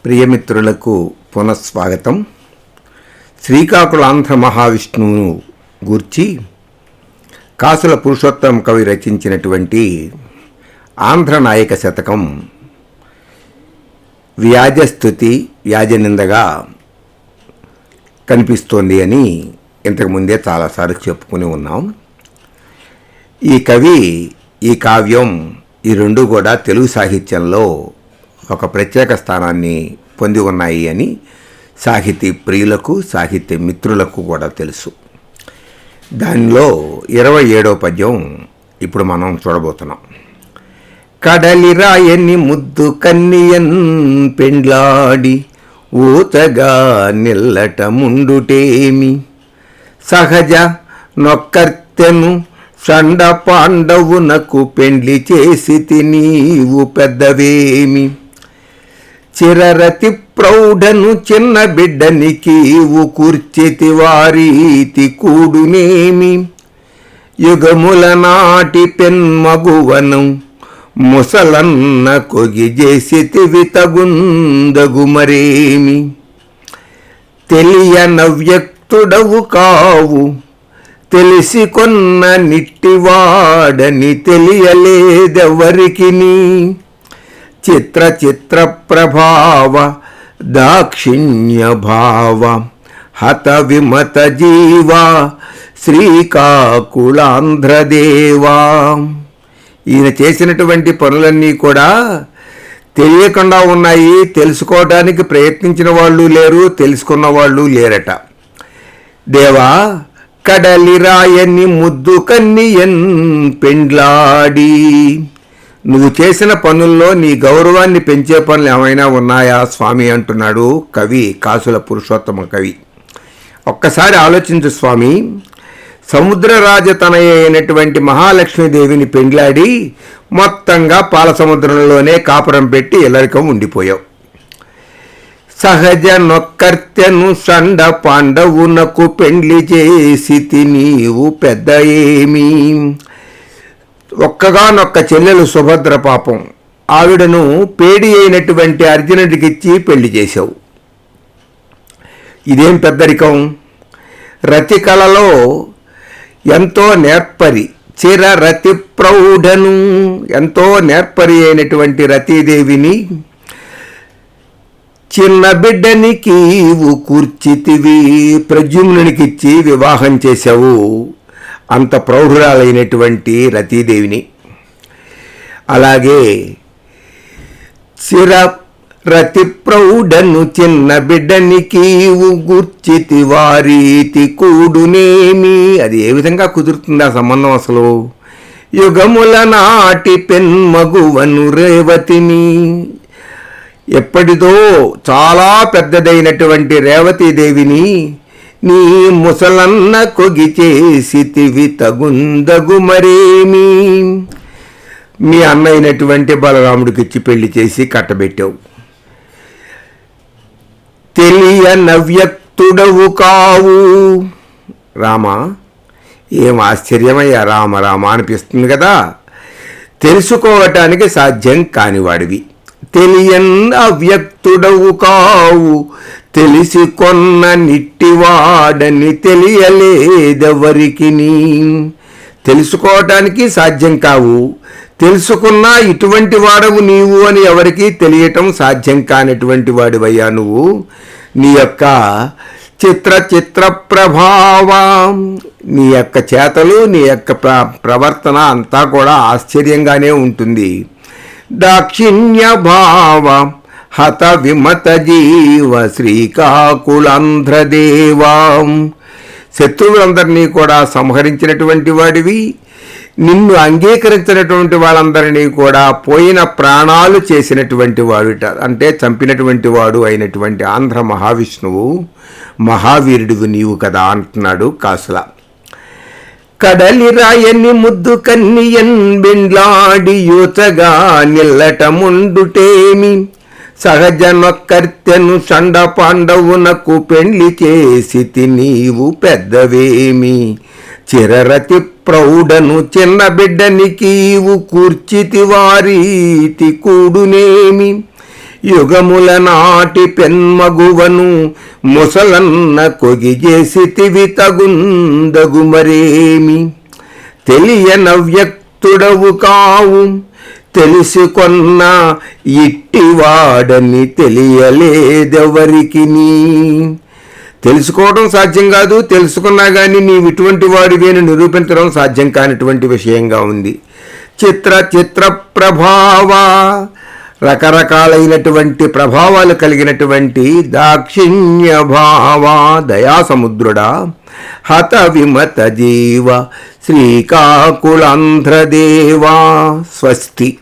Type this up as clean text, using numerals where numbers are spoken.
ప్రియమిత్రులకు పునఃస్వాగతం. శ్రీకాకుళాంధ్ర మహావిష్ణువును గూర్చి కాసుల పురుషోత్తమ కవి రచించినటువంటి ఆంధ్రనాయక శతకం వ్యాజస్తుతి వ్యాజనిందగా కనిపిస్తోంది అని ఇంతకుముందే చాలాసార్లు చెప్పుకుని ఉన్నాం. ఈ కవి, ఈ కావ్యం, ఈ రెండు కూడా తెలుగు సాహిత్యంలో ఒక ప్రత్యేక స్థానాన్ని పొంది ఉన్నాయి అని సాహితీ ప్రియులకు, సాహిత్య మిత్రులకు కూడా తెలుసు. దానిలో 27వ పద్యం ఇప్పుడు మనం చూడబోతున్నాం. కడలి రాయని ముద్దు కన్నియన్ పెండ్లాడి ఊతగా నిల్లట ముండుటేమి, సహజ నొక్కర్తెను షండ పాండవునకు పెండ్లి చేసి నీవు పెద్దవేమి, చిరరతి ప్రౌఢను చిన్న బిడ్డనికీవు కూర్చితి వారీతి కూడునేమి, యుగముల నాటి పెన్మగువను ముసలన్న కొగి చేసితివి తగుందగు మరేమి, తెలియనవ్యక్తుడవు కావు తెలిసి కొన్న నిట్టివాడని తెలియలేదెవరికిని, చిత్ర చిత్ర ప్రభావ దాక్షిణ్య భావ హత విమత జీవా శ్రీకాకుళాంధ్రదేవా. ఈయన చేసినటువంటి పనులన్నీ కూడా తెలియకుండా ఉన్నాయి. తెలుసుకోవడానికి ప్రయత్నించిన వాళ్ళు లేరు, తెలుసుకున్న వాళ్ళు లేరట. దేవా, కడలి రాయని ముద్దు కన్నియన్ పెండ్లాడి, నువ్వు చేసిన పనుల్లో నీ గౌరవాన్ని పెంచే పనులు ఏమైనా ఉన్నాయా స్వామి అంటున్నాడు కవి, కాసుల పురుషోత్తమ కవి. ఒక్కసారి ఆలోచించు స్వామి. సముద్రరాజతనయ అయినటువంటి మహాలక్ష్మీదేవిని పెండ్లాడి మొత్తంగా పాల సముద్రంలోనే కాపురం పెట్టి ఇల్లరికం ఉండిపోయావు. సహజ నొక్కర్తెను షండ పాండవునకు పెండ్లి చేసి నీవు పెద్ద ఏమి, ఒక్కగానొక్క చెల్లెలు సుభద్ర పాపం, ఆవిడను పేడి అయినటువంటి అర్జునుడికిచ్చి పెళ్లి చేశావు. ఇదేం పెద్దరికం. రతి కళలో ఎంతో నేర్పరి, చిర రతి ప్రౌఢను, ఎంతో నేర్పరి అయినటువంటి రతీదేవిని చిన్న బిడ్డనికీవు కూర్చితివి, ప్రద్యుమ్నునికిచ్చి వివాహం చేశావు. అంత ప్రౌఢురాలైనటువంటి రతీదేవిని. అలాగే చిర రతి ప్రౌఢను చిన్న బిడ్డనికీవు గుర్చితి వారీతి కూడునేమి, అది ఏ విధంగా కుదురుతుంది ఆ సంబంధం అసలు. యుగముల నాటి పెన్మగువను రేవతిని, ఎప్పటిదో చాలా పెద్దదైనటువంటి రేవతీదేవిని నీ ముసలన్న కొగి చేసితివి తగుందగు మరేమి, మీ అన్న అయినటువంటి బలరాముడికిచ్చి పెళ్లి చేసి కట్టబెట్టావు. తెలియనవ్యక్తుడవు కావు. రామ, ఏం ఆశ్చర్యమయ్యా, రామ రామ అనిపిస్తుంది కదా. తెలుసుకోవటానికి సాధ్యం కానివాడివి. తెలియన్ అవ్యక్తుడవు కావు తెలిసి కొన్న నిట్టివాడని తెలియలేదెవరికి, తెలుసుకోవటానికి సాధ్యం కావు, తెలుసుకున్నా ఇటువంటి వాడవు నీవు అని ఎవరికి తెలియటం సాధ్యం కానటువంటి వాడివయ్యా నువ్వు. నీ యొక్క చిత్ర చిత్ర ప్రభావం, నీ యొక్క చేతలు, నీ యొక్క ప్రవర్తన అంతా కూడా ఆశ్చర్యంగానే ఉంటుంది. దాక్షిణ్య భావ హత విమత జీవ శ్రీకాకుళాంధ్రదేవా, శత్రువులందరినీ కూడా సంహరించినటువంటి వాడివి, నిన్ను అంగీకరించినటువంటి వాళ్ళందరినీ కూడా పోయిన ప్రాణాలు చేసినటువంటి వాడుట, అంటే చంపినటువంటి వాడు అయినటువంటి ఆంధ్ర మహావిష్ణువు, మహావీరుడివి నీవు కదా అంటున్నాడు కాసుల. కడలి రాయని ముద్దు కన్నియన్ బెండ్లాడి యూచగా నిల్లట ముండుటేమి, సహజ నొక్కర్తెను షండ పాండవునకు పెండ్లి చేసి నీవు పెద్దవేమి, చిరరతి ప్రౌఢను చిన్న బిడ్డనికీవు కూర్చితి వారీతి కూడునేమి, యుగముల నాటి పెన్మగువను ముసలన్న కొగి చేసితివి తగుందగు మరేమి. తెలియనవ్యక్తుడవు కావు తెలుసుకొన్న ఇట్టివాడని తెలియలేదెవరికి. తెలుసుకోవడం సాధ్యం కాదు, తెలుసుకున్నా కానీ నీవు ఇటువంటి వాడివి అని నిరూపించడం సాధ్యం కానిటువంటి విషయంగా ఉంది. చిత్ర చిత్ర ప్రభావ, రకరకాలైనటువంటి ప్రభావాలు కలిగినటువంటి దాక్షిణ్య భావ, దయాసముద్రుడా, హత విమత జీవ శ్రీకాకుళాంధ్రదేవా. స్వస్తి.